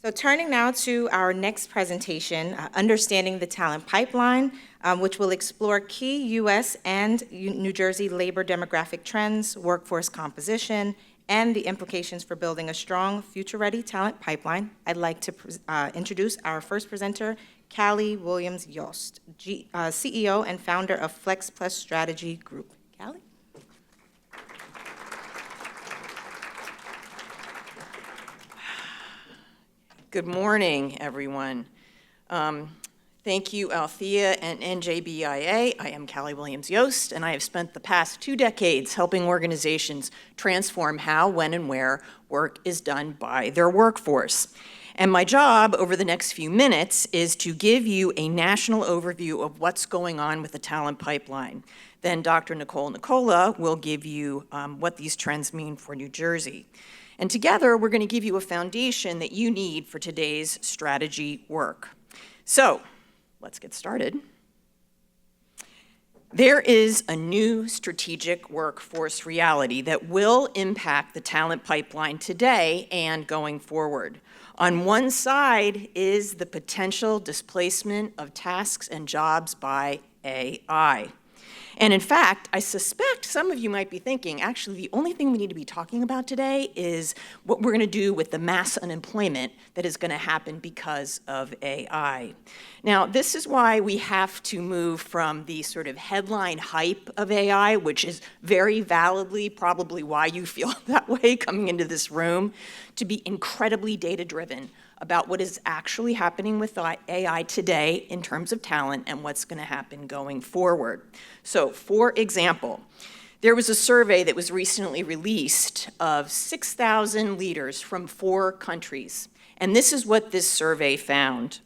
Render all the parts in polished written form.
So turning now to our next presentation, Understanding the Talent Pipeline, which will explore key U.S. and New Jersey labor demographic trends, workforce composition, and the implications for building a strong, future-ready talent pipeline. I'd like to introduce our first presenter, Cali Williams Yost, CEO and founder of Flex Plus Strategy Group. Cali? Good morning, everyone. Thank you, Althea and NJBIA. I am Cali Williams Yost, and I have spent the past 2 decades helping organizations transform how, when, and where work is done by their workforce. And my job over the next few minutes is to give you a national overview of what's going on with the talent pipeline. Then Dr. Nicole Nicola will give you what these trends mean for New Jersey. And together, we're going to give you a foundation that you need for today's strategy work. So, let's get started. There is a new strategic workforce reality that will impact the talent pipeline today and going forward. On one side is the potential displacement of tasks and jobs by AI. And in fact, I suspect some of you might be thinking, actually, the only thing we need to be talking about today is what we're going to do with the mass unemployment that is going to happen because of AI. Now, this is why we have to move from the sort of headline hype of AI, which is very validly probably why you feel that way coming into this room, to be incredibly data-driven about what is actually happening with AI today in terms of talent and what's going to happen going forward. So, for example, there was a survey that was recently released of 6,000 leaders from 4 countries, and this is what this survey found.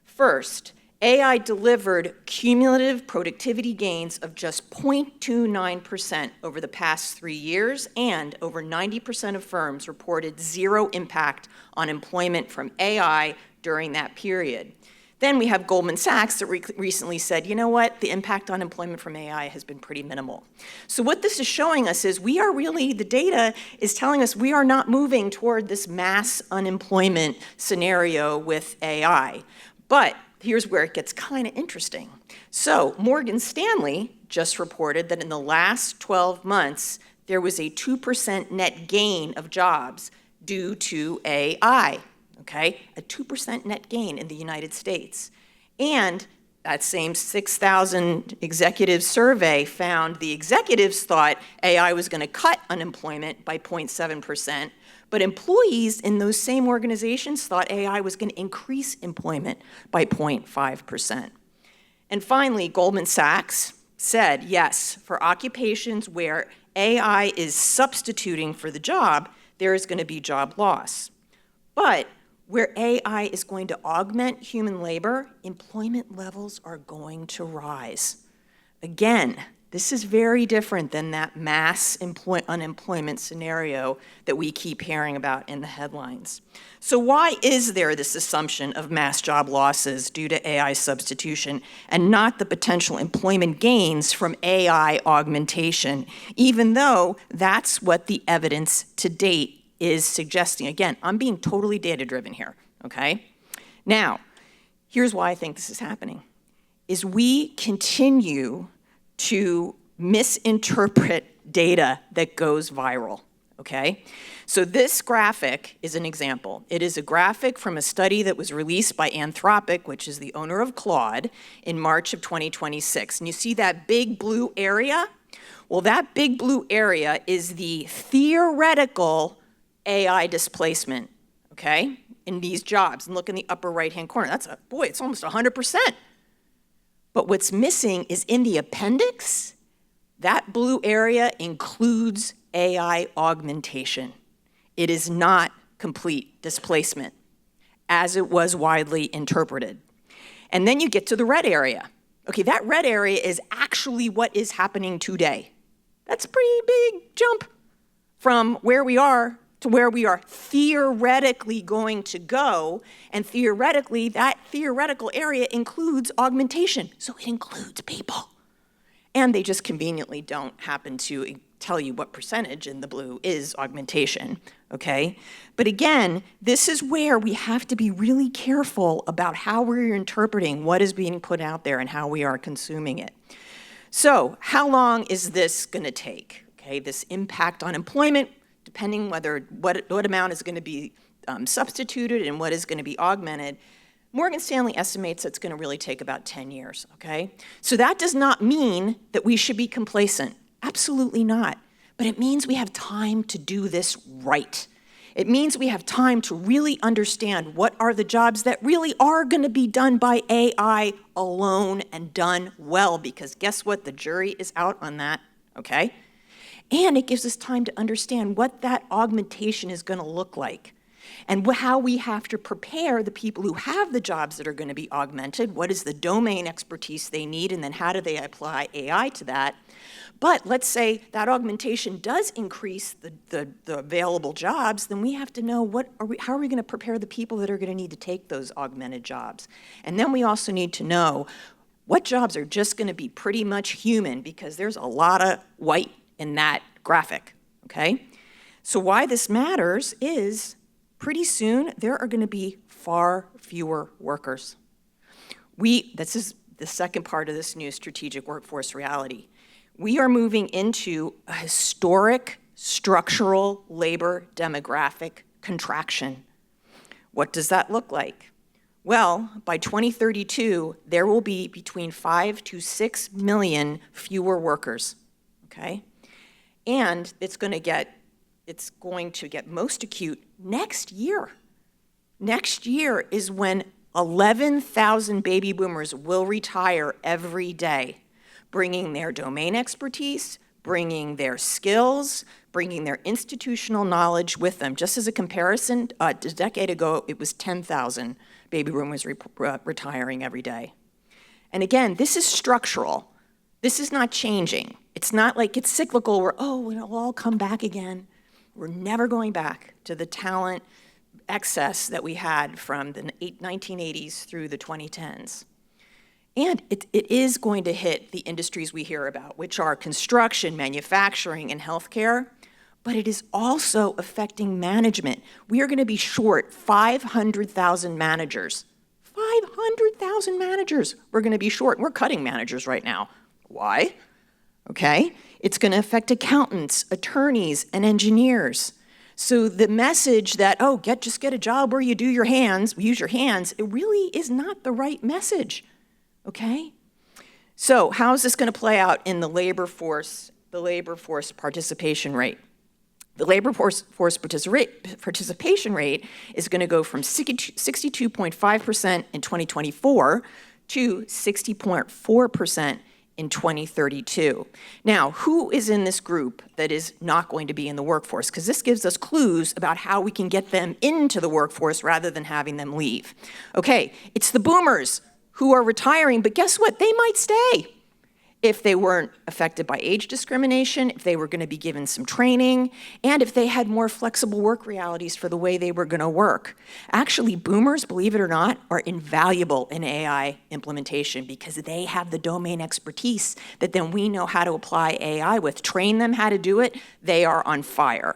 First, AI delivered cumulative productivity gains of just 0.29% over the past 3 years, and over 90% of firms reported zero impact on employment from AI during that period. Then we have Goldman Sachs that recently said, you know what, the impact on employment from AI has been pretty minimal. So what this is showing us is we are really, the data is telling us we are not moving toward this mass unemployment scenario with AI. But here's where it gets kind of interesting. So Morgan Stanley just reported that in the last 12 months, there was a 2% net gain of jobs due to AI, okay? A 2% net gain in the United States. And that same 6,000 executive survey found the executives thought AI was going to cut unemployment by 0.7%, but employees in those same organizations thought AI was going to increase employment by 0.5%. And finally, Goldman Sachs said, yes, for occupations where AI is substituting for the job, there is going to be job loss. But where AI is going to augment human labor, employment levels are going to rise. Again, this is very different than that mass unemployment scenario that we keep hearing about in the headlines. So why is there this assumption of mass job losses due to AI substitution and not the potential employment gains from AI augmentation, even though that's what the evidence to date is suggesting? Again, I'm being totally data-driven here, okay? Now, here's why I think this is happening, is we continue to misinterpret data that goes viral, okay? So this graphic is an example. It is a graphic from a study that was released by Anthropic, which is the owner of Claude, in March of 2026. And you see that big blue area? Well, that big blue area is the theoretical AI displacement, okay, in these jobs. And look in the upper right-hand corner. That's it's almost 100%. But what's missing is in the appendix, that blue area includes AI augmentation. It is not complete displacement, as it was widely interpreted. And then you get to the red area. Okay, that red area is actually what is happening today. That's a pretty big jump from where we are to where we are theoretically going to go, and theoretically, that theoretical area includes augmentation, so it includes people. And they just conveniently don't happen to tell you what percentage in the blue is augmentation, okay? But again, this is where we have to be really careful about how we're interpreting what is being put out there and how we are consuming it. So how long is this going to take? Okay, this impact on employment, depending what amount is going to be substituted and what is going to be augmented. Morgan Stanley estimates it's going to really take about 10 years, okay? So that does not mean that we should be complacent. Absolutely not. But it means we have time to do this right. It means we have time to really understand what are the jobs that really are going to be done by AI alone and done well, because guess what? The jury is out on that, okay? And it gives us time to understand what that augmentation is going to look like and how we have to prepare the people who have the jobs that are going to be augmented. What is the domain expertise they need, and then how do they apply AI to that? But let's say that augmentation does increase the available jobs, then we have to know how are we going to prepare the people that are going to need to take those augmented jobs. And then we also need to know what jobs are just going to be pretty much human, because there's a lot of white in that graphic, okay? So why this matters is pretty soon there are going to be far fewer workers. This is the second part of this new strategic workforce reality. We are moving into a historic structural labor demographic contraction. What does that look like? Well, by 2032, there will be between 5 to 6 million fewer workers, okay? And it's going to get most acute next year. Next year is when 11,000 baby boomers will retire every day, bringing their domain expertise, bringing their skills, bringing their institutional knowledge with them. Just as a comparison, a decade ago, it was 10,000 baby boomers retiring every day. And again, this is structural. This is not changing. It's not like it's cyclical where, oh, it'll all come back again. We're never going back to the talent excess that we had from the 1980s through the 2010s. And it is going to hit the industries we hear about, which are construction, manufacturing, and healthcare, but it is also affecting management. We are going to be short 500,000 managers. 500,000 managers we're going to be short. We're cutting managers right now. Why? Okay, it's going to affect accountants, attorneys, and engineers. So the message that, oh, just get a job where you use your hands, it really is not the right message. Okay? So how is this going to play out in the labor force participation rate? The labor force participation rate is going to go from 62.5% in 2024 to 60.4% in 2032. Now, who is in this group that is not going to be in the workforce? Because this gives us clues about how we can get them into the workforce rather than having them leave. Okay, it's the boomers who are retiring, but guess what? They might stay if they weren't affected by age discrimination, if they were going to be given some training, and if they had more flexible work realities for the way they were going to work. Actually, boomers, believe it or not, are invaluable in AI implementation because they have the domain expertise that then we know how to apply AI with. Train them how to do it, they are on fire.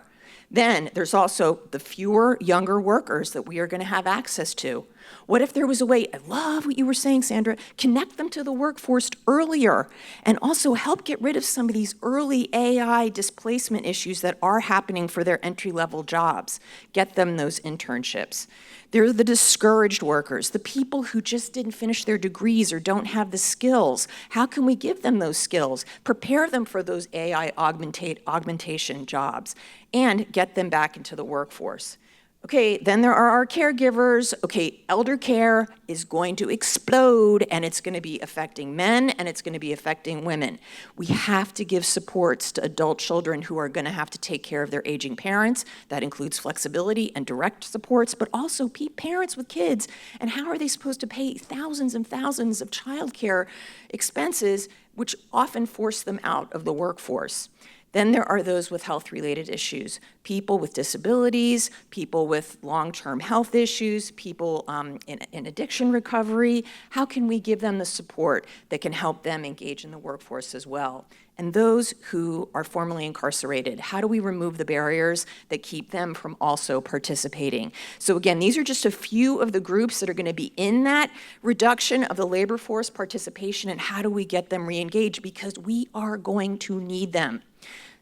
Then there's also the fewer younger workers that we are going to have access to. What if there was a way, I love what you were saying, Sandra, connect them to the workforce earlier and also help get rid of some of these early AI displacement issues that are happening for their entry-level jobs. Get them those internships. They're the discouraged workers, the people who just didn't finish their degrees or don't have the skills. How can we give them those skills? Prepare them for those AI augmentation jobs and get them back into the workforce. Okay, then there are our caregivers. Okay, elder care is going to explode, and it's going to be affecting men, and it's going to be affecting women. We have to give supports to adult children who are going to have to take care of their aging parents. That includes flexibility and direct supports, but also parents with kids. And how are they supposed to pay thousands and thousands of childcare expenses, which often force them out of the workforce? Then there are those with health-related issues, people with disabilities, people with long-term health issues, people in addiction recovery. How can we give them the support that can help them engage in the workforce as well? And those who are formerly incarcerated, how do we remove the barriers that keep them from also participating? So again, these are just a few of the groups that are going to be in that reduction of the labor force participation, and how do we get them re-engaged, because we are going to need them.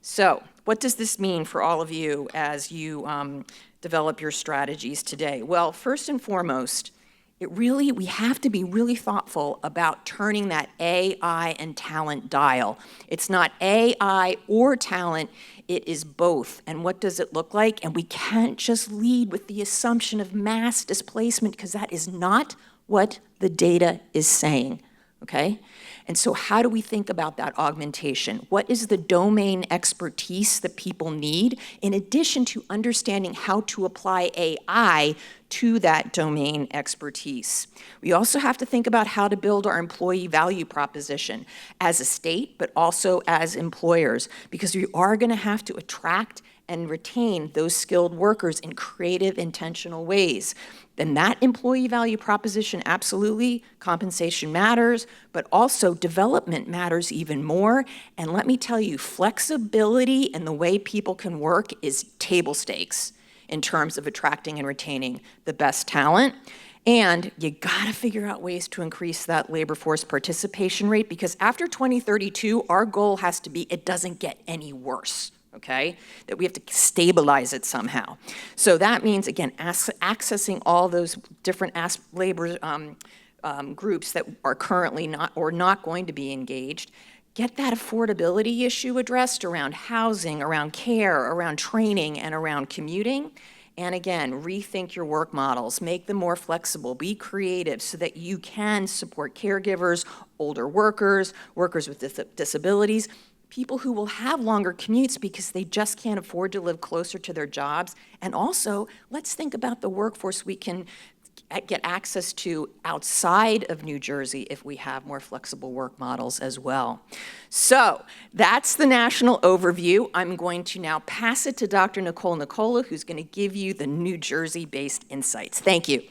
So what does this mean for all of you as you develop your strategies today? Well, first and foremost, we have to be really thoughtful about turning that AI and talent dial. It's not AI or talent, it is both. And what does it look like? And we can't just lead with the assumption of mass displacement, because that is not what the data is saying, okay? And so how do we think about that augmentation? What is the domain expertise that people need, in addition to understanding how to apply AI to that domain expertise? We also have to think about how to build our employee value proposition as a state, but also as employers, because we are going to have to attract and retain those skilled workers in creative, intentional ways. Then that employee value proposition, absolutely, compensation matters, but also development matters even more. And let me tell you, flexibility in the way people can work is table stakes in terms of attracting and retaining the best talent. And you gotta figure out ways to increase that labor force participation rate, because after 2032, our goal has to be it doesn't get any worse. Okay, that we have to stabilize it somehow. So that means, again, accessing all those different labor groups that are currently not going to be engaged. Get that affordability issue addressed around housing, around care, around training, and around commuting. And again, rethink your work models, make them more flexible, be creative so that you can support caregivers, older workers, workers with disabilities, people who will have longer commutes because they just can't afford to live closer to their jobs. And also, let's think about the workforce we can get access to outside of New Jersey if we have more flexible work models as well. So that's the national overview. I'm going to now pass it to Dr. Nicole Nicola, who's going to give you the New Jersey-based insights. Thank you.